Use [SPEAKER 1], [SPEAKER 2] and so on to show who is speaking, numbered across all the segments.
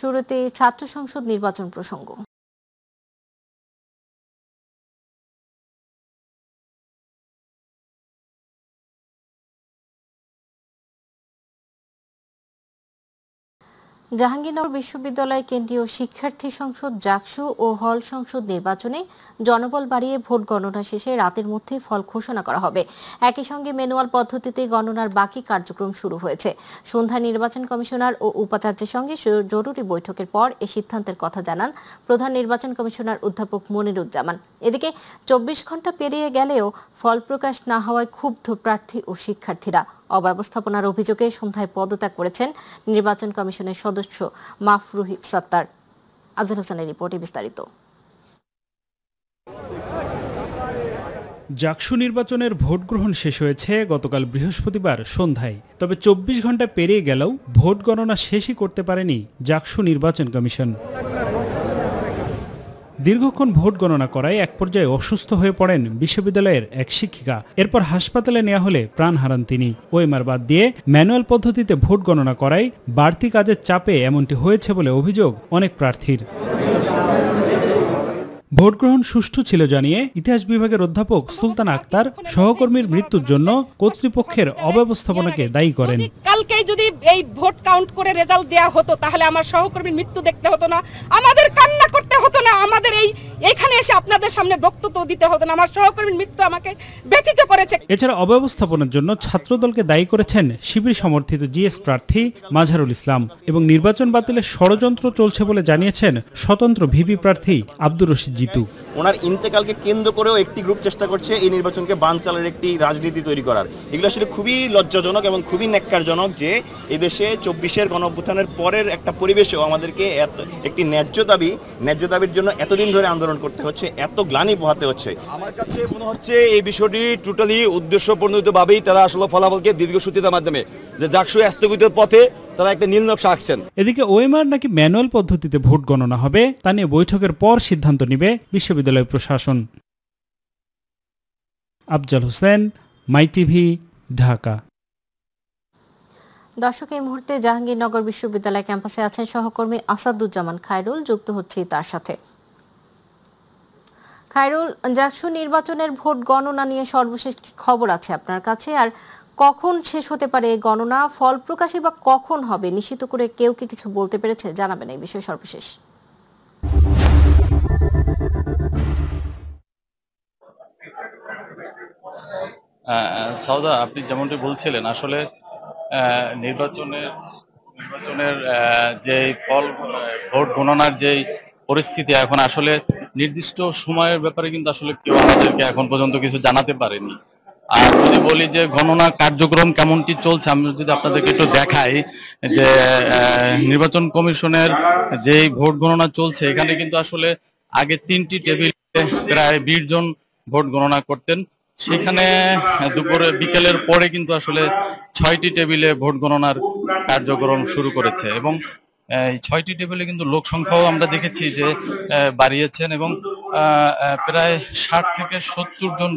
[SPEAKER 1] শুরুতে ছাত্র সংসদ নির্বাচন প্রসঙ্গ। জাহাঙ্গীরনগর বিশ্ববিদ্যালয় কেন্দ্রীয় শিক্ষার্থী সংসদ জাকসু ও হল সংসদ নির্বাচনে জনবল বাড়িয়ে ভোট গণনা শেষে রাতের মধ্যে ফল ঘোষণা করা হবে। একই সঙ্গে ম্যানুয়াল পদ্ধতিতে গণনার বাকি কার্যক্রম শুরু হয়েছে। সন্ধ্যায় নির্বাচন কমিশনার ও উপাচার্যের সঙ্গে জরুরি বৈঠকের পর এ সিদ্ধান্তের কথা জানান প্রধান নির্বাচন কমিশনার অধ্যাপক মনিরুজ্জামান। এদিকে 24 ঘণ্টা পেরিয়ে গেলেও ফল প্রকাশ না হওয়ায় ক্ষুব্ধ প্রার্থী ও শিক্ষার্থীরা। অব্যবস্থাপনার অভিযোগে সন্ধ্যায় পদত্যাগ করেছেন নির্বাচন কমিশনের সদস্য মাফরুহি সাত্তার। আফজাল হোসেনের রিপোর্টে বিস্তারিত।
[SPEAKER 2] জাকসু নির্বাচনের ভোট গ্রহণ শেষ হয়েছে গতকাল বৃহস্পতিবার সন্ধ্যায়। তবে 24 ঘণ্টা পেরিয়ে গেলেও ভোট গণনা শেষই করতে পারেনি জাকসু নির্বাচন কমিশন। দীর্ঘক্ষণ ভোট গণনা করায় এক পর্যায়ে অসুস্থ হয়ে পড়েন বিশ্ববিদ্যালয়ের এক শিক্ষিকা। এরপর হাসপাতালে নেওয়া হলে প্রাণ হারান তিনি। ওএমআর বাদ দিয়ে ম্যানুয়াল পদ্ধতিতে ভোট গণনা করায় বাড়তি কাজের চাপে এমনটি হয়েছে বলে অভিযোগ অনেক প্রার্থীর। ভোট গ্রহণ সুষ্ঠু ছিল জানিয়ে ইতিহাস বিভাগের অধ্যাপক সুলতানা আক্তার সহকর্মীর মৃত্যুর জন্য কর্তৃপক্ষের অব্যবস্থাপনাকে দায়ী করেন।
[SPEAKER 3] কালকে যদি এই ভোট কাউন্ট করে রেজাল্ট দেওয়া হতো তাহলে আমার সহকর্মীর মৃত্যু দেখতে হতো না, আমাদের কান্না করতে হতো না, আমাদের এখানে এসে আপনাদের সামনে বক্তব্য দিতে হতো না। আমার সহকর্মীর মৃত্যু আমাকে ব্যথিত করেছে।
[SPEAKER 2] এছাড়া অব্যবস্থাপনার জন্য ছাত্রদলকে দায়ী করেছেন শিবির সমর্থিত জিএস প্রার্থী মাঝারুল ইসলাম এবং নির্বাচন বাতিলের ষড়যন্ত্র চলছে বলে জানিয়েছেন স্বতন্ত্র ভিপি প্রার্থী আব্দুর রশিদ জিতু।
[SPEAKER 4] ওনার ইন্তেকালকে কেন্দ্র করেও একটি গ্রুপ চেষ্টা করছে এই নির্বাচনকে বানচালের একটি রাজনীতি তৈরি করার। এগুলো আসলে খুবই লজ্জাজনক এবং খুবই ন্যাক্কারজনক যে এদেশে 24-এর গণঅভ্যুত্থানের পরের একটা পরিবেশেও আমাদেরকে একটি ন্যায্য দাবির জন্য এতদিন ধরে আন্দোলন করতে হচ্ছে, এত গ্লানি পোহাতে হচ্ছে।
[SPEAKER 5] আমার কাছে মনে হচ্ছে এই বিষয়টি টোটালি উদ্দেশ্য প্রণোদিতভাবেই তারা আসলে ফলাফলকে দীর্ঘসূত্রিতার মাধ্যমে যে জাকসু স্থগিতের পথে তারা একটা নীল নকশা আঁকছেন।
[SPEAKER 2] এদিকে ওএমআর নাকি ম্যানুয়াল পদ্ধতিতে ভোট গণনা হবে তা নিয়ে বৈঠকের পর সিদ্ধান্ত নেবে বিশ্ববিদ্যালয় প্রশাসন। আফজাল হোসেন, মাই টিভি, ঢাকা।
[SPEAKER 1] দর্শক, এই মুহূর্তে জাহাঙ্গীরনগর বিশ্ববিদ্যালয় ক্যাম্পাসে আছেন সহকর্মী আসাদুজ্জামান খায়রুল। যুক্ত হচ্ছি তার সাথে। খায়রুল, জাকসু নির্বাচনের ভোট গণনা নিয়ে সর্বশেষ কি খবর আছে আপনার কাছে? আর কখন শেষ হতে পারে এই গণনা? ফল প্রকাশই বা কখন হবে নিশ্চিত করে কেউ কি কিছু বলতে পেরেছে? জানাবেন এই বিষয়ে সর্বশেষ।
[SPEAKER 6] সাউদা, আপনি যেমনটি বলছিলেন, আসলে নির্বাচনের যে ফল ভোট গণনার যে পরিস্থিতি এখন আসলে নির্দিষ্ট সময়ের ব্যাপারে কিন্তু আসলে কেউ আমাদেরকে এখন পর্যন্ত কিছু জানাতে পারেনি। আর যদি বলি যে গণনা কার্যক্রম কেমনটি চলছে, আমি যদি আপনাদেরকে একটু দেখাই যে নির্বাচন কমিশনের যে ভোট গণনা চলছে এখানে কিন্তু আসলে আগে 3টি টেবিলে প্রায় 20 জন ভোট গণনা করতেন। সেখানে বিকেলের পরে কিন্তু আসলে 6টি টেবিলে ভোট গণনার কার্যক্রম শুরু করেছে এবং এই 6টি টেবিলে কিন্তু লোক সংখ্যাও আমরা দেখেছি যে বাড়িয়েছেন এবং প্রায় 60 থেকে 70 জন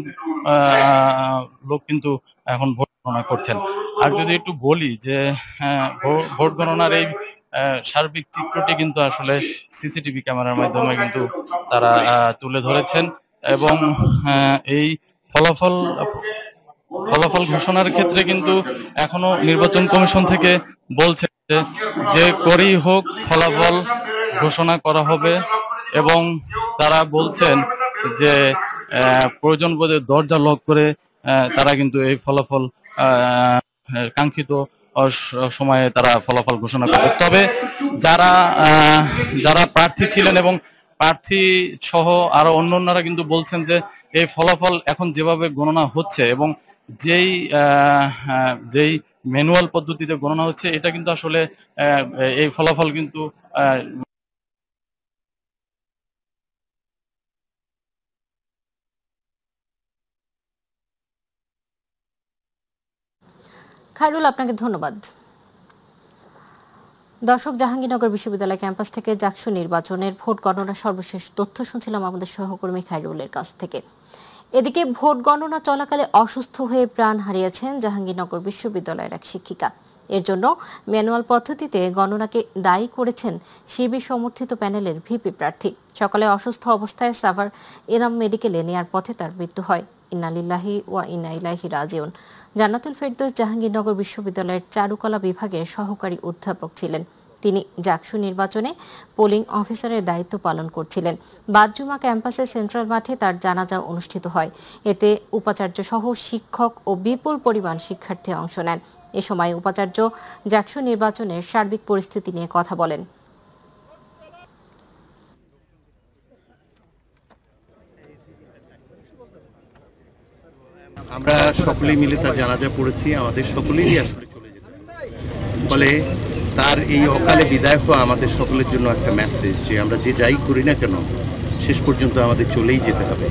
[SPEAKER 6] লোক কিন্তু এখন ভোট গণনা করছেন। আর যদি একটু বলি যে ভোট গণনার এই সার্বিক চিত্রটি কিন্তু আসলে সিসিটিভি ক্যামেরার মাধ্যমে কিন্তু তারা তুলে ধরেছেন এবং এই ফলাফল ঘোষণার ক্ষেত্রে কিন্তু এখনো নির্বাচন কমিশন থেকে বলছে যে করেই হোক ফলাফল ঘোষণা করা হবে এবং তারা বলছেন যে প্রয়োজন বোধে দরজা লক করে তারা কিন্তু এই ফলাফল কাঙ্ক্ষিত সময়ে তারা ফলাফল ঘোষণা করবে। তবে যারা প্রার্থী ছিলেন এবং প্রার্থী সহ আরো অন্যান্যরা কিন্তু বলছেন যে এই ফলাফল এখন যেভাবে গণনা হচ্ছে এবং যেই ম্যানুয়াল পদ্ধতিতে গণনা হচ্ছে এটা কিন্তু আসলে এই ফলাফল কিন্তু
[SPEAKER 1] খায়রুল, আপনাকে ধন্যবাদ। দর্শক, জাহাঙ্গীরনগর বিশ্ববিদ্যালয় ক্যাম্পাস থেকে জাকসু নির্বাচনের ভোট গণনার সর্বশেষ তথ্য শুনছিলাম আমাদের সহকর্মী খায়রুলের কাছ থেকে। এদিকে ভোট গণনা চলাকালে অসুস্থ হয়ে প্রাণ হারিয়েছেন জাহাঙ্গীরনগর বিশ্ববিদ্যালয়ের এক শিক্ষিকা। এর জন্য ম্যানুয়াল পদ্ধতিতে গণনাকে দায়ী করেছেন শিবির সমর্থিত প্যানেলের ভিপি প্রার্থী। সকালে অসুস্থ অবস্থায় সাভার এনাম মেডিকেলে নেয়ার পথে তার মৃত্যু হয়। ইন্না লিল্লাহি ওয়া ইন্না ইলাইহি রাজিউন। জান্নাতুল ফেরদৌস জাহাঙ্গীরনগর বিশ্ববিদ্যালয়ের চারুকলা বিভাগের সহকারী অধ্যাপক ছিলেন। তিনি জাকসু নির্বাচনে পোলিং অফিসারের দায়িত্ব পালন করছিলেন। বাদজুমা ক্যাম্পাসে সেন্ট্রাল মাঠে তার জানাজা অনুষ্ঠিত হয়। এতে উপাচার্য সহ শিক্ষক ও বিপুল পরিমাণ শিক্ষার্থী অংশ নেন। এ সময় উপাচার্য জাকসু নির্বাচনের সার্বিক পরিস্থিতি নিয়ে কথা বলেন।
[SPEAKER 7] আমরা সকলেই মিলে তার জানাজা পড়েছি, আমাদের সকলেরই আসলে চলে যেতে ফলে তার এই অকালে বিদায় হওয়া আমাদের সকলের জন্য একটা মেসেজ যে আমরা যে যাই করি না কেন শেষ পর্যন্ত আমাদের চলেই যেতে হবে।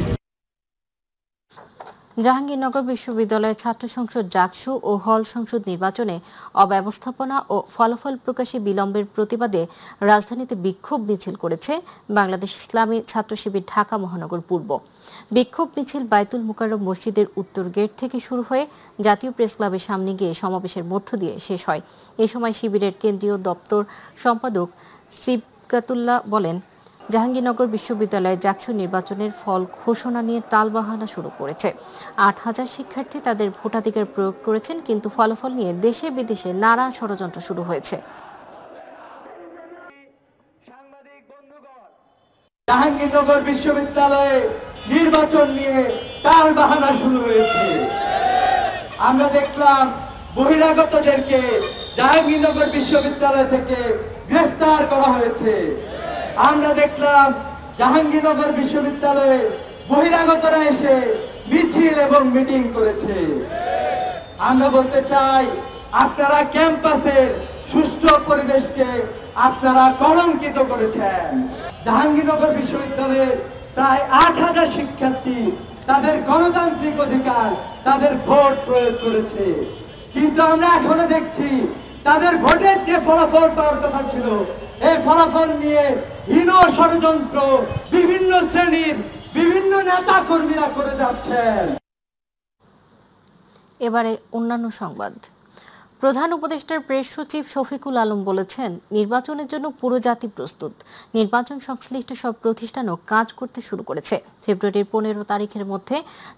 [SPEAKER 1] জাহাঙ্গীরনগর বিশ্ববিদ্যালয়ের ছাত্র সংসদ জাকসু ও হল সংসদ নির্বাচনে অব্যবস্থাপনা ও ফলাফল প্রকাশে বিলম্বের প্রতিবাদে রাজধানীতে বিক্ষোভ মিছিল করেছে বাংলাদেশ ইসলামী ছাত্র শিবির ঢাকা মহানগর পূর্ব। বিক্ষোভ মিছিল বাইতুল মুকাররম মসজিদের উত্তর গেট থেকে শুরু হয়ে জাতীয় প্রেস ক্লাবের সামনে গিয়ে সমাবেশের মধ্য দিয়ে শেষ হয়। এ সময় শিবিরের কেন্দ্রীয় দপ্তর সম্পাদক সিবকাতুল্লাহ বলেন, জাহাঙ্গীরনগর বিশ্ববিদ্যালয়ে জাকসু নির্বাচনের ফল ঘোষণা নিয়ে টালবাহানা শুরু করেছে। ৮,০০০ শিক্ষার্থী তাদের ভোটাধিকার প্রয়োগ করেছেন, কিন্তু ফলাফল নিয়ে দেশে বিদেশে নানা ষড়যন্ত্র শুরু হয়েছে।
[SPEAKER 8] জাহাঙ্গীরনগর বিশ্ববিদ্যালয়ে নির্বাচন নিয়ে টালবাহানা শুরু হয়েছে। আমরা দেখলাম বহিরাগতদেরকে জাহাঙ্গীরনগর বিশ্ববিদ্যালয় থেকে গ্রেফতার করা হয়েছে। আমরা দেখলাম জাহাঙ্গীরনগর বিশ্ববিদ্যালয়ে বহিরাগতরা এসে মিছিল এবং মিটিং করেছে। আমরা বলতে চাই, আপনারা ক্যাম্পাসের সুষ্ঠু পরিবেশকে আপনারা কলঙ্কিত করেছেন। জাহাঙ্গীরনগর বিশ্ববিদ্যালয়ের প্রায় ৮,০০০ শিক্ষার্থী তাদের গণতান্ত্রিক অধিকার, তাদের ভোট প্রয়োগ করেছে, কিন্তু আমরা এখনো দেখছি তাদের ভোটের যে ফলাফল পাওয়ার কথা ছিল, এই ফলাফল নিয়ে হীন ষড়যন্ত্র বিভিন্ন শ্রেণীর বিভিন্ন নেতা কর্মীরা করে যাচ্ছেন।
[SPEAKER 1] এবারে অন্যান্য সংবাদ। প্রধান উপদেষ্টার প্রেস সচিব শফিকুল আলম বলেছেন, নির্বাচনের জন্য পুরো জাতি প্রস্তুত। নির্বাচন সংশ্লিষ্ট সব প্রতিষ্ঠানও কাজ করতে শুরু করেছে। ফেব্রুয়ারির ১৫ তারিখের মধ্যে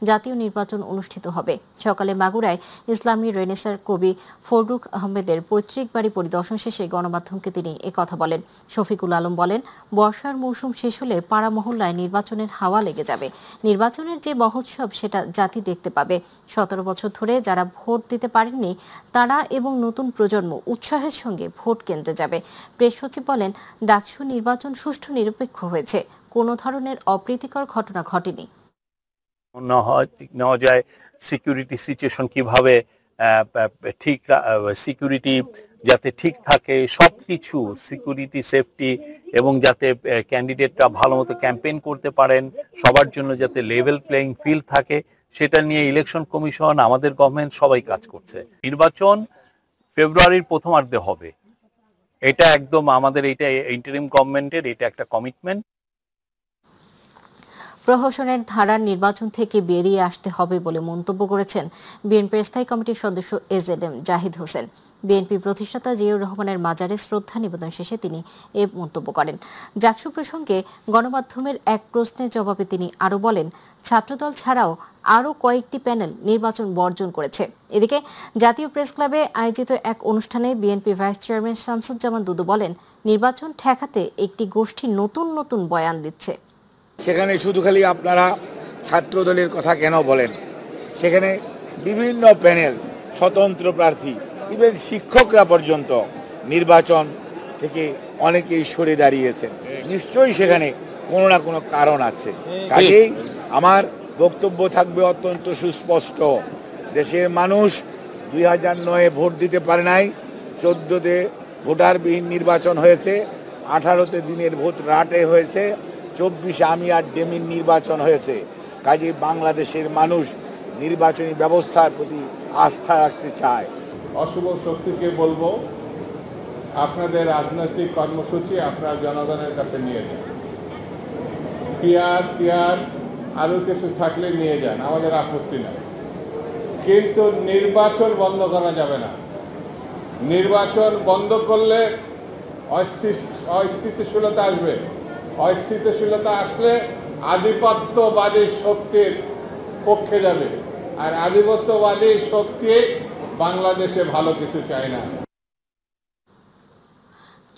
[SPEAKER 1] জাতীয় নির্বাচন অনুষ্ঠিত হবে। সকালে মাগুরায় ইসলামী রেনেসার কবি ফররুখ আহমেদের পৈতৃক বাড়ি পরিদর্শন শেষে গণমাধ্যমকে তিনি একথা বলেন। শফিকুল আলম বলেন, বর্ষার মৌসুম শেষ হলে পাড়া মহল্লায় নির্বাচনের হাওয়া লেগে যাবে। নির্বাচনের যে মহোৎসব সেটা জাতি দেখতে পাবে। ১৭ বছর ধরে যারা ভোট দিতে পারেননি তারা এবং নতুন প্রজন্ম উৎসাহের সঙ্গে ভোট কেন্দ্রে যাবে। প্রেস সচিব বলেন, ডাকসু নির্বাচন সুষ্ঠু নিরপেক্ষ হয়েছে, কোনো ধরনের অপ্রীতিকর ঘটনা ঘটেনি।
[SPEAKER 7] নেওয়া যায় সিকিউরিটি সিচুয়েশন কিভাবে ঠিক, সিকিউরিটি যাতে ঠিক থাকে, সবকিছু সিকিউরিটি সেফটি, এবং যাতে ক্যান্ডিডেটরা ভালো মতো ক্যাম্পেইন করতে পারেন, সবার জন্য যাতে লেভেল প্লেইং ফিল্ড থাকে, সেটা নিয়ে ইলেকশন কমিশন, আমাদের গভর্নমেন্ট সবাই কাজ করছে। নির্বাচন ফেব্রুয়ারির প্রথমার্ধে হবে, এটা একদম আমাদের, এটা ইন্টারিম গভর্নমেন্টের এটা একটা কমিটমেন্ট।
[SPEAKER 1] প্রহসনের ধারার নির্বাচন থেকে বেরিয়ে আসতে হবে বলে মন্তব্য করেছেন বিএনপির স্থায়ী কমিটির সদস্য এজেডএম জাহিদ হোসেন। বিএনপি প্রতিষ্ঠাতা জিয়াউর রহমানের মাজারে শ্রদ্ধা নিবেদন শেষে তিনি এ মন্তব্য করেন। জাকসু প্রসঙ্গে গণমাধ্যমের এক প্রশ্নের জবাবে তিনি আরও বলেন, ছাত্রদল ছাড়াও আরও কয়েকটি প্যানেল নির্বাচন বর্জন করেছে। এদিকে জাতীয় প্রেস ক্লাবে আয়োজিত এক অনুষ্ঠানে বিএনপি ভাইস চেয়ারম্যান শামসুজ্জামান দুদু বলেন, নির্বাচন ঠেকাতে একটি গোষ্ঠী নতুন নতুন বয়ান দিচ্ছে।
[SPEAKER 9] সেখানে শুধু খালি আপনারা ছাত্রদলের কথা কেন বলেন? সেখানে বিভিন্ন প্যানেল, স্বতন্ত্র প্রার্থী, ইভেন শিক্ষকরা পর্যন্ত নির্বাচন থেকে অনেকেই সরে দাঁড়িয়েছেন। নিশ্চয়ই সেখানে কোনো না কোনো কারণ আছে। কাজেই আমার বক্তব্য থাকবে অত্যন্ত সুস্পষ্ট। দেশের মানুষ 2009-এ ভোট দিতে পারে নাই, 14-তে ভোটারবিহীন নির্বাচন হয়েছে, 18-তে দিনের ভোট রাটে হয়েছে, 24-এ আমি আর ডেমির নির্বাচন হয়েছে। কাজেই বাংলাদেশের মানুষ নির্বাচনী ব্যবস্থার প্রতি আস্থা রাখতে চায়।
[SPEAKER 10] অশুভ শক্তিকে বলবো, আপনাদের রাজনৈতিক কর্মসূচি আপনার জনগণের কাছে নিয়ে যান। টিআর আরও কিছু থাকলে নিয়ে যান, আমাদের আপত্তি নাই, কিন্তু নির্বাচন বন্ধ করা যাবে না। নির্বাচন বন্ধ করলে অস্থিতিশীলতা আসবে। অস্থিতিশীলতা আসলে আধিপত্যবাদী শক্তির পক্ষে যাবে, আর আধিপত্যবাদী শক্তি বাংলাদেশে ভালো কিছু চায় না।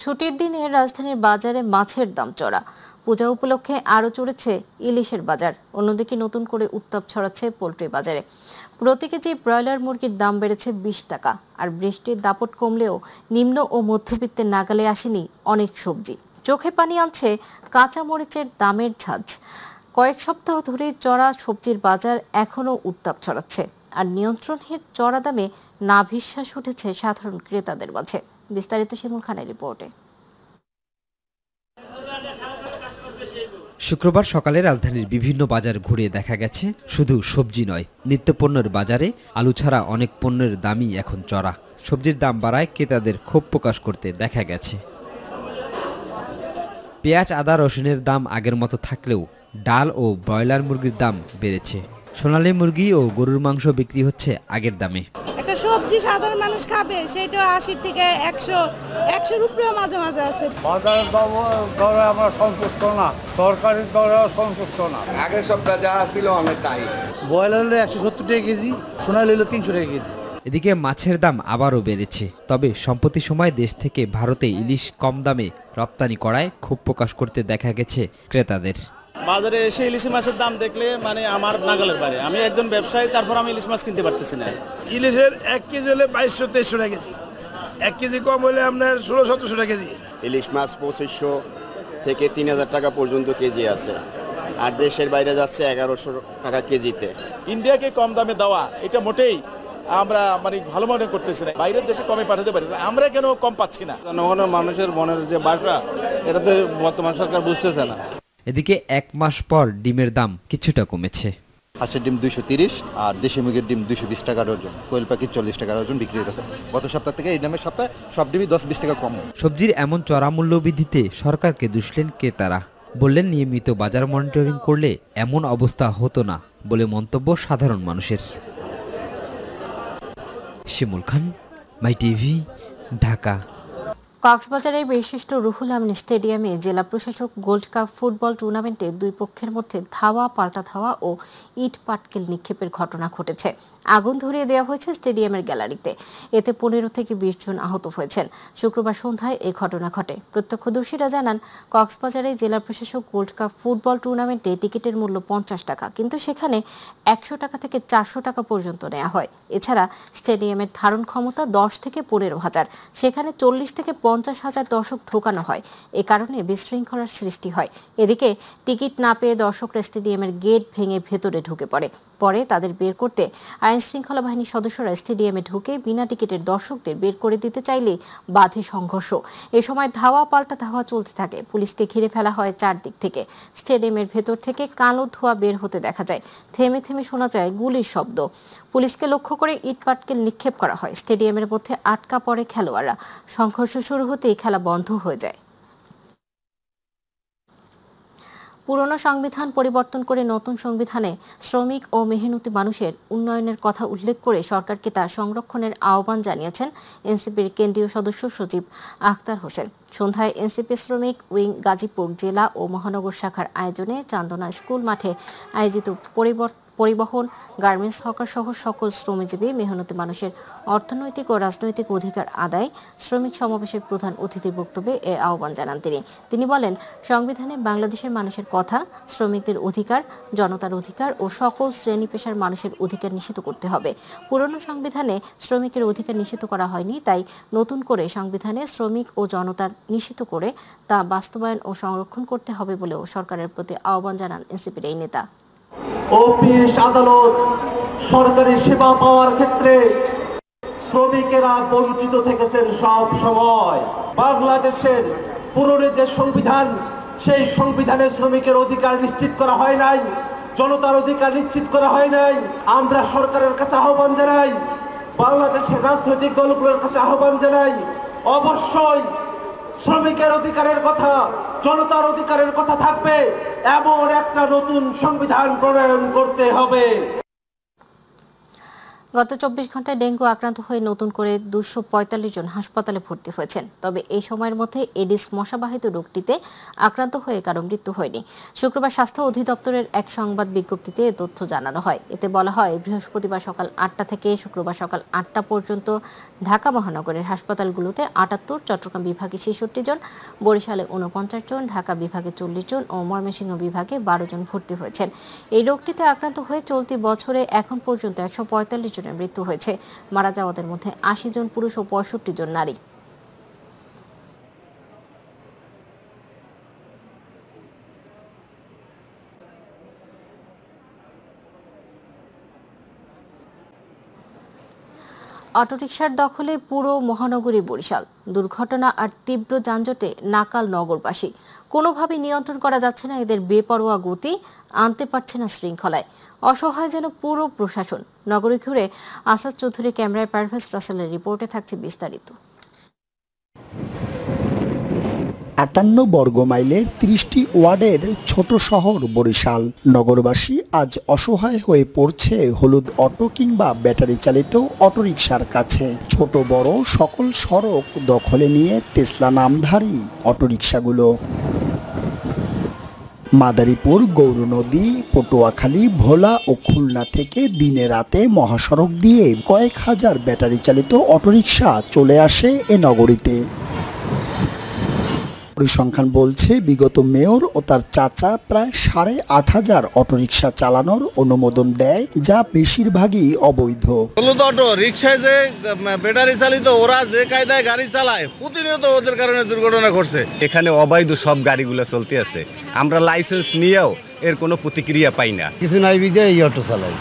[SPEAKER 1] ছুটির দিনে রাজধানীর বাজারে মাছের দাম চড়া। পূজা উপলক্ষে আরও চড়েছে ইলিশের বাজার। অন্যদিকে নতুন করে উত্তাপ ছড়াচ্ছে পোলট্রি বাজারে। প্রতি কেজি ব্রয়লার মুরগির দাম বেড়েছে 20 টাকা। আর বৃষ্টির দাপট কমলেও নিম্ন ও মধ্যবিত্তের নাগালে আসেনি অনেক সবজি। চোখে পানি আনছে কাঁচা মরিচের দামের ঝাঁজ। কয়েক সপ্তাহ ধরে চড়া সবজির বাজার এখনও উত্তাপ ছড়াচ্ছে। আর নিয়ন্ত্রণহীন চড়া দামে নাভিশ্বাস উঠেছে সাধারণ ক্রেতাদের মাঝে। বিস্তারিত শিমুল খানের রিপোর্টে।
[SPEAKER 11] শুক্রবার সকালে রাজধানীর বিভিন্ন বাজার ঘুরে দেখা গেছে শুধু সবজি নয়, নিত্যপণ্যের বাজারে আলু ছাড়া অনেক পণ্যের দামই এখন চড়া। সবজির দাম বাড়ায় ক্রেতাদের ক্ষোভ প্রকাশ করতে দেখা গেছে। পেঁয়াজ, আদা, রসুনের দাম আগের মতো থাকলেও ডাল ও ব্রয়লার মুরগির দাম বেড়েছে। সোনালী মুরগি ও গরুর মাংস বিক্রি হচ্ছে আগের দামে।
[SPEAKER 12] একটা সবজি সাধারণ মানুষ খাবে সেটা 80 থেকে 100 উপরেও মাঝে মাঝে আছে।
[SPEAKER 13] বাজারের দরে আমরা সন্তুষ্ট না, তরকারির দরেও সন্তুষ্ট না।
[SPEAKER 9] আগের সপ্তাহে যা ছিল আমি তাই।
[SPEAKER 13] ব্রয়লার 170 টাকা কেজি, সোনালী হলো 300 টাকা কেজি।
[SPEAKER 11] এদিকে মাছের দাম আবারও বেড়েছে। তবে সম্প্রতি সময় দেশ থেকে ভারতে ইলিশ কম দামে রপ্তানি করায় ক্ষোভ প্রকাশ করতে দেখা গেছে ক্রেতাদের।
[SPEAKER 14] বাজারে এসে ইলিশ মাছের দাম দেখলে আমার নাগালের বাইরে। আমি একজন ব্যবসায়ী, তারপর আমি ইলিশ মাছ কিনতে পারতেছি না।
[SPEAKER 15] ইলিশের 1 কেজি হলে 2200-2300 টাকা কেজি, 1 কেজি কম হলে আপনার 1600-1700 টাকা কেজি।
[SPEAKER 16] ইলিশ মাছ 2500 থেকে 3000 টাকা পর্যন্ত কেজি আছে, আর দেশের বাইরে যাচ্ছে 1100 টাকা কেজিতে।
[SPEAKER 14] ইন্ডিয়াকে কম দামে দেওয়া এটা মোটেই আমরা ভালো মনে করতেছি না। বাইরের দেশে কমে পাঠাতে পারি, আমরা কেন কম পাচ্ছি না?
[SPEAKER 17] জনগণের মানুষের মনের যে বাসা, এটাতে বর্তমান সরকার বুঝতেছে না।
[SPEAKER 11] এদিকে 1 মাস পর ডিমের দাম কিছুটা কমেছে।
[SPEAKER 18] হাঁসের ডিম 230 আর দেশি মুরগির ডিম 220 টাকা ডজন, কোয়েল পাখি 40 টাকা ডজন বিক্রি হচ্ছে। গত সপ্তাহ থেকে এই দামের সপ্তাহে সব ডিমই 10-20 টাকা কম।
[SPEAKER 11] সবজির এমন চড়া মূল্য বৃদ্ধিতে সরকারকে দুষলেন ক্রেতারা। বললেন নিয়মিত বাজার মনিটরিং করলে এমন অবস্থা হতো না বলে মন্তব্য সাধারণ মানুষের। শিমুল খান, মাই টিভি, ঢাকা।
[SPEAKER 1] কক্সবাজারের বিশিষ্ট রুহুল আমিন স্টেডিয়ামে জেলা প্রশাসক গোল্ড কাপ ফুটবল টুর্নামেন্টে 2 পক্ষের মধ্যে ধাওয়া পাল্টা ধাওয়া ও ইট পাটকেল নিক্ষেপের ঘটনা ঘটেছে। আগুন ধরিয়ে দেওয়া হয়েছে স্টেডিয়ামের গ্যালারিতে। এতে 15 থেকে 20 জন আহত হয়েছেন। শুক্রবার সন্ধ্যায় এই ঘটনা ঘটে। প্রত্যক্ষদর্শীরা জানান, কক্সবাজারে জেলা প্রশাসক গোল্ড কাপ ফুটবল টুর্নামেন্টে টিকিটের মূল্য 50 টাকা, কিন্তু সেখানে 100 টাকা থেকে 400 টাকা পর্যন্ত নেওয়া হয়। এছাড়া স্টেডিয়ামের ধারণ ক্ষমতা 10 থেকে 15,000, সেখানে 40 থেকে 50,000 দর্শক ঢোকানো হয়। এ কারণে বিশৃঙ্খলার সৃষ্টি হয়। এদিকে টিকিট না পেয়ে দর্শকরা স্টেডিয়ামের গেট ভেঙে ভেতরে ঢুকে পরে তাদের বের করতে আইন শৃঙ্খলা বাহিনীর সদস্যরা স্টেডিয়ামে ঢুকে বিনা টিকিটের দর্শকদের বের করে দিতে চাইলে বাধে সংঘর্ষ। এ সময় ধাওয়া পাল্টা ধাওয়া চলতে থাকে। পুলিশকে ঘিরে ফেলা হয় চারদিক থেকে। স্টেডিয়ামের ভেতর থেকে কালো ধোঁয়া বের হতে দেখা যায়। থেমে থেমে শোনা যায় গুলির শব্দ। পুলিশকে লক্ষ্য করে ইট পাটকেল নিক্ষেপ করা হয়। স্টেডিয়ামের মধ্যে আটকা পড়ে খেলোয়াড়রা। সংঘর্ষ শুরু হতেই খেলা বন্ধ হয়ে যায়। পুরনো সংবিধান পরিবর্তন করে নতুন সংবিধানে শ্রমিক ও মেহনতি মানুষের উন্নয়নের কথা উল্লেখ করে সরকারকে তা সংরক্ষণের আহ্বান জানিয়েছেন এনসিপির কেন্দ্রীয় সদস্য সচিব আখতার হোসেন। সন্ধ্যায় এনসিপি শ্রমিক উইং গাজীপুর জেলা ও মহানগর শাখার আয়োজনে চান্দনা স্কুল মাঠে আয়োজিত পরিবহন, গার্মেন্টস, হকার সহ সকল শ্রমজীবী মেহনতি মানুষের অর্থনৈতিক ও রাজনৈতিক অধিকার আদায় শ্রমিক সমাবেশের প্রধান অতিথির বক্তব্যে এ আহ্বান জানান তিনি বলেন, সংবিধানে বাংলাদেশের মানুষের কথা, শ্রমিকদের অধিকার, জনতার অধিকার ও সকল শ্রেণী পেশার মানুষের অধিকার নিশ্চিত করতে হবে। পুরনো সংবিধানে শ্রমিকের অধিকার নিশ্চিত করা হয়নি, তাই নতুন করে সংবিধানে শ্রমিক ও জনতার নিশ্চিত করে তা বাস্তবায়ন ও সংরক্ষণ করতে হবে বলেও সরকারের প্রতি আহ্বান জানান এনসিপির এই নেতা।
[SPEAKER 19] অফিস, আদালত, সরকারি সেবা পাওয়ার ক্ষেত্রে শ্রমিকেরা বঞ্চিত থেকেছেন সব সময়। বাংলাদেশের পুরনো যে সংবিধান, সেই সংবিধানে শ্রমিকের অধিকার নিশ্চিত করা হয় নাই, জনতার অধিকার নিশ্চিত করা হয় নাই। আমরা সরকারের কাছে আহ্বান জানাই, বাংলাদেশের রাজনৈতিক দলগুলোর কাছে আহ্বান জানাই, অবশ্যই শ্রমিকের অধিকারের কথা, জনতার অধিকারের কথা থাকবে এমন একটা নতুন সংবিধান প্রণয়ন করতে হবে।
[SPEAKER 1] গত 24 ঘন্টায় ডেঙ্গু আক্রান্ত হয়ে নতুন করে 245 জন হাসপাতালে ভর্তি হয়েছেন। তবে এই সময়ের মধ্যে এডিস মশাবাহিত রোগটিতে আক্রান্ত হয়ে কারো মৃত্যু হয়নি। শুক্রবার স্বাস্থ্য অধিদপ্তরের এক সংবাদ বিজ্ঞপ্তিতে এ তথ্য জানানো হয়। এতে বলা হয়, বৃহস্পতিবার সকাল 8টা থেকে শুক্রবার সকাল 8টা পর্যন্ত ঢাকা মহানগরের হাসপাতালগুলোতে 78, চট্টগ্রাম বিভাগে 66 জন, বরিশালে 49 জন, ঢাকা বিভাগে 40 জন ও ময়মনসিংহ বিভাগে 12 জন ভর্তি হয়েছেন। এই রোগটিতে আক্রান্ত হয়ে চলতি বছরে এখন পর্যন্ত 145 জনের মৃত্যু হয়েছে। মারা যাওয়াদের মধ্যে 80 জন পুরুষ ও 65 জন নারী। অটোরিকশার দখলে পুরো মহানগরী বরিশাল। দুর্ঘটনা আর তীব্র যানজটে নাকাল নগরবাসী। কোনোভাবেই নিয়ন্ত্রণ করা যাচ্ছে না এদের বেপরোয়া গতি, আনতে পারছে না শৃঙ্খলায়। অসহায় যেন পুরো প্রশাসন। নগরী ঘুরে আসাদ চৌধুরী ক্যামেরায় পারভেজ রাসেলের রিপোর্টে থাকছে বিস্তারিত।
[SPEAKER 20] 58 বর্গ মাইলের 30টি ওয়ার্ডের ছোট শহর বরিশাল। নগরবাসী আজ অসহায় হয়ে পড়ছে হলুদ অটো কিংবা ব্যাটারি চালিত অটোরিকশার কাছে। ছোট বড় সকল সড়ক দখলে নিয়ে টেসলা নামধারী অটোরিকশাগুলো। মাদারীপুর, গৌরনদী, পটুয়াখালী, ভোলা ও খুলনা থেকে দিনে রাতে মহাসড়ক দিয়ে কয়েক হাজার ব্যাটারি চালিত অটোরিকশা চলে আসে এ নগরীতে। পরিসংখ্যান বলছে, বিগত মেয়র ও তার চাচা প্রায় 8,500 অটোরিকশা চালানোর অনুমোদন দেয়, যা বেশিরভাগই অবৈধ।
[SPEAKER 21] হলুদ অটো রিক্সায় যে ব্যাটারি চালিত ওরা যে কায়দায় গাড়ি চালায়, প্রতিনিয়ত ওদের কারণে দুর্ঘটনা ঘটছে।
[SPEAKER 22] এখানে অবৈধ সব গাড়িগুলো চলতে আছে। আমরা লাইসেন্স নিয়েও এর কোনো প্রতিক্রিয়া পাই না।
[SPEAKER 21] কিছু নাই বিধে এই অটো চালাই।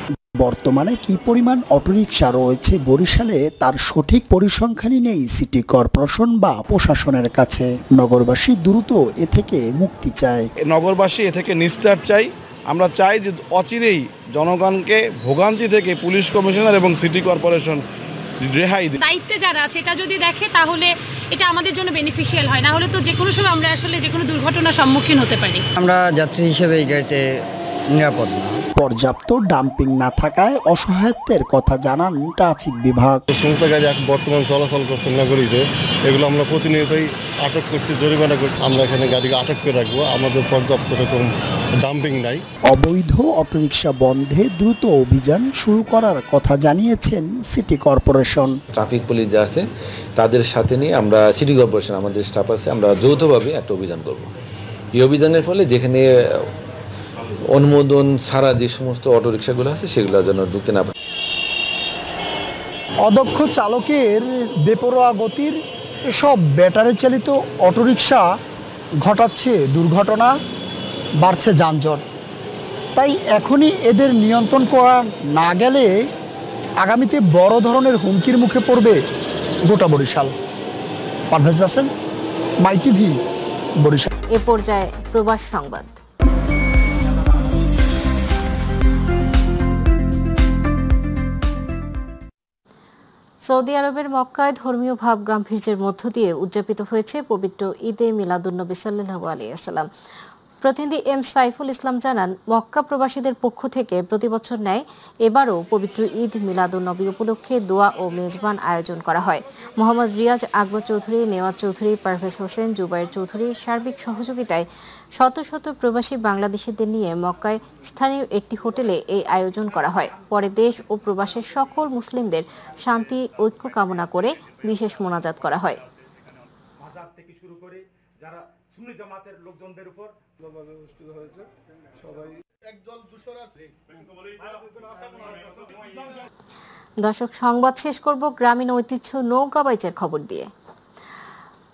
[SPEAKER 20] বর্তমানে কি পরিমাণ অটোরিকশা রয়েছে বরিশালে তার সঠিক পরিসংখ্যানই নেই সিটি কর্পোরেশন বা প্রশাসনের কাছে। নগরবাসী দ্রুত এ থেকে মুক্তি চায়।
[SPEAKER 21] নগরবাসী এ থেকে নিস্তার চাই। আমরা চাই যে অচিরেই জনগণকে ভোগান্তি থেকে পুলিশ কমিশনার এবং সিটি কর্পোরেশন রেহাই দেয়।
[SPEAKER 23] দায়িত্বে যারা আছে এটা যদি দেখে তাহলে এটা আমাদের জন্য বেনিফিশিয়াল হয়, না হলে তো যে কোনো সময় আমরা আসলে যে কোনো দুর্ঘটনার সম্মুখীন হতে পারি।
[SPEAKER 24] আমরা যাত্রী হিসেবে এই গাড়িতে নিরাপদ না।
[SPEAKER 20] পর্যাপ্ত ডাম্পিং না থাকায় অসহায়ত্বের কথা জানান ট্রাফিক বিভাগ।
[SPEAKER 21] সমস্ত গাড়ি বর্তমান চলাচল করছে নগরীতে, এগুলো আমরা প্রতিনিয়তই আটক করছি, জরিমানা করছি। আমরা এখানে গাড়িকে আটক করে রাখবো। আমাদের পর্যাপ্ত রকম ডাম্পিং নাই।
[SPEAKER 20] অবৈধ অটোরিকশা বন্ধে দ্রুত অভিযান শুরু করার কথা জানিয়েছেন সিটি কর্পোরেশন।
[SPEAKER 25] ট্রাফিক পুলিশ যা আছে তাদের সাথে নিয়ে আমরা সিটি কর্পোরেশন আমাদের স্টাফ আছে, আমরা যৌথভাবে একটা অভিযান করব। এই অভিযানের ফলে যেখানে অনুমোদন ছাড়া যে সমস্ত অটোরিকশাগুলো আছে সেগুলো যেন ঢুকতে না পারে।
[SPEAKER 20] অদক্ষ চালকের বেপরোয়া গতির এসব ব্যাটারি চালিত অটোরিকশা ঘটাচ্ছে দুর্ঘটনা, বাড়ছে যানজট। তাই এখনই এদের নিয়ন্ত্রণ করা না গেলে আগামীতে বড় ধরনের হুমকির মুখে পড়বে গোটা বরিশাল। পারভেজ রাসেল, মাই টিভি, বরিশাল।
[SPEAKER 1] এ পর্যায়ে প্রবাস সংবাদ। সৌদি আরবের মক্কায় ধর্মীয় ভাব গাম্ভীর্যের মধ্য দিয়ে উদযাপিত হয়েছে পবিত্র ঈদে মিলাদুন্নবী সাল্লাল্লাহু আলাইহি ওয়াসাল্লাম। প্রতিনিধি এম সাইফুল ইসলাম জানান, মক্কা প্রবাসীদের পক্ষ থেকে প্রতিবছর ন্যায় এবারও পবিত্র ঈদ মিলাদুন্নবী উপলক্ষে দোয়া ও মেজবান আয়োজন করা হয়। মোহাম্মদ রিয়াজ আকবর চৌধুরী, নেওয়াজ চৌধুরী, পারভেজ হোসেন, জুবাইর চৌধুরীর সার্বিক সহযোগিতায় শত শত প্রবাসী বাংলাদেশিদের নিয়ে মক্কায় স্থানীয় একটি হোটেলে এই আয়োজন করা হয়। পরে দেশ ও প্রবাসের সকল মুসলিমদের শান্তি ঐক্য কামনা করে বিশেষ মোনাজাত করা হয়।
[SPEAKER 21] জামাতের লোকজনদের উপর অনুষ্ঠিত হয়েছে। সবাই একদল দুশোর আছে।
[SPEAKER 1] দর্শক, সংবাদ শেষ করব গ্রামীণ ঐতিহ্য নৌকাবাইচের খবর দিয়ে।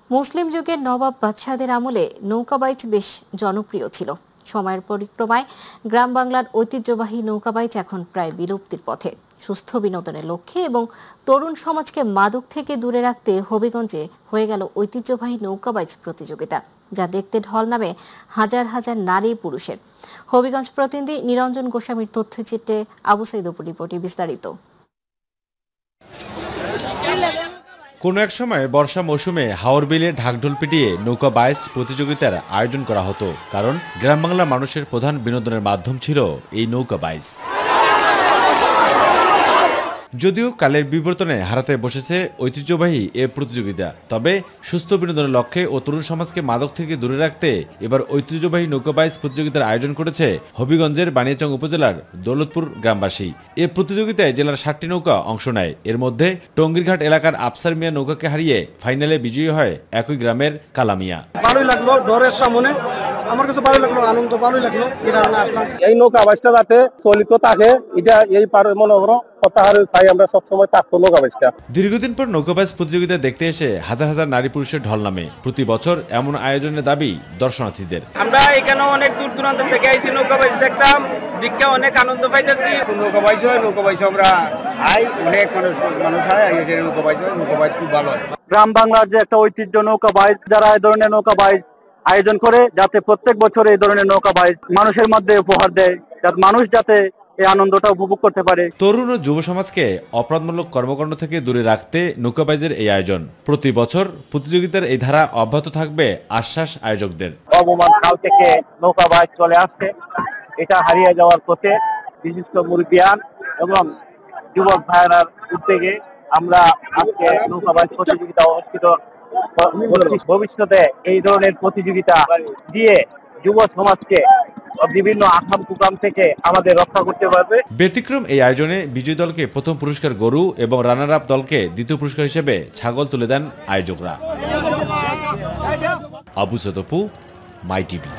[SPEAKER 1] মুসলিম যুগের নবাব বাদশাহদের আমলে নৌকাবাইচ বেশ জনপ্রিয় ছিল। সময়ের পরিক্রমায় গ্রাম বাংলার ঐতিহ্যবাহী নৌকাবাইচ এখন প্রায় বিলুপ্তির পথে। সুস্থ বিনোদনের লক্ষ্যে এবং তরুণ সমাজকে মাদক থেকে দূরে রাখতে হবিগঞ্জে হয়ে গেল ঐতিহ্যবাহী নৌকাবাইচ প্রতিযোগিতা, যা দেখতে ঢল নামে হাজার হাজার নারী পুরুষের। হবিগঞ্জ প্রতিনিধি নিরঞ্জন গোস্বামীর তথ্যচিত্রে আবু সাইদ অপুর রিপোর্টে বিস্তারিত।
[SPEAKER 26] কোনো এক সময় বর্ষা মৌসুমে হাওর বিলে ঢাকঢোল পিটিয়ে নৌকা বাইচ প্রতিযোগিতার আয়োজন করা হতো, কারণ গ্রাম বাংলার মানুষের প্রধান বিনোদনের মাধ্যম ছিল এই নৌকা বাইচ। যদিও কালের বিবর্তনে হারাতে বসেছে ঐতিহ্যবাহী এ প্রতিযোগিতা, তবে সুস্থ বিনোদনের লক্ষ্যে ও তরুণ সমাজকে মাদক থেকে দূরে রাখতে এবার ঐতিহ্যবাহী নৌকাবাইজ প্রতিযোগিতার আয়োজন করেছে হবিগঞ্জের বানিয়াচং উপজেলার দৌলতপুর গ্রামবাসী। এ প্রতিযোগিতায় জেলার 7টি নৌকা অংশ নেয়। এর মধ্যে টঙ্গীরঘাট এলাকার আফসার মিয়া নৌকাকে হারিয়ে ফাইনালে বিজয়ী হয় একই গ্রামের কালামিয়া।
[SPEAKER 2] ভালোই লাগলো, ডরের সামনে আমার কাছে ভালো লাগলো, আনন্দ ভালোই লাগলো। এই নৌকা বাইশটা যাতে চলিত থাকে, এটা এই পারে মনে করো প্রত্যাহারে চাই আমরা সবসময় থাকতো নৌকা বাইশটা।
[SPEAKER 26] দীর্ঘদিন পর নৌকাবাইজ প্রতিযোগিতা দেখতে এসে হাজার হাজার নারী পুরুষের ঢল নামে। প্রতি বছর এমন আয়োজনের দাবি দর্শনার্থীদের।
[SPEAKER 2] আমরা এখানে অনেক দূর দূরান্ত থেকে আইছি নৌকাবাইজ দেখতাম, দেখতে অনেক আনন্দ পাইতেছি। নৌকাবাইজ হয়, নৌকাবাইজ আমরা আই অনেক মানুষ হয়, নৌকাবাইজ হয়, নৌকাবাইজ খুব ভালো হয়। গ্রাম বাংলার যে একটা ঐতিহ্য নৌকাবাইজ, যারা এই ধরনের নৌকাবাইজ আয়োজন করে যাতে প্রত্যেক বছর এই ধরনের নৌকাবাইজ মানুষের মধ্যে উপহার দেয়, যাতে মানুষ যাতে এই আনন্দটা উপভোগ করতে পারে।
[SPEAKER 26] তরুণ ও যুব সমাজকে অপরাধমূলক কর্মকাণ্ড থেকে দূরে রাখতে নৌকাবাইজের এই আয়োজন। প্রতি বছর প্রতিযোগিতার এই ধারা অব্যাহত থাকবে আশ্বাস আয়োজকদের।
[SPEAKER 2] অবমান কাল থেকে নৌকাবাইজ চলে আসছে, এটা হারিয়ে যাওয়ার পথে বিশিষ্ট মুরব্বিয়ান এবং যুবক ভাইয়েরার উদ্যোগে আমরা আজকে নৌকাবাইজ প্রতিযোগিতা অনুষ্ঠিত। ভবিষ্যতে এই ধরনের প্রতিযোগিতা দিয়ে যুব সমাজকে বিভিন্ন আকাম কুকাম থেকে আমাদের রক্ষা করতে পারবে।
[SPEAKER 26] ব্যতিক্রম এই আয়োজনে বিজয়ী দলকে প্রথম পুরস্কার গরু এবং রানার আপ দলকে দ্বিতীয় পুরস্কার হিসেবে ছাগল তুলে দেন আয়োজকরা। আবু সতপু, মাই টিভি।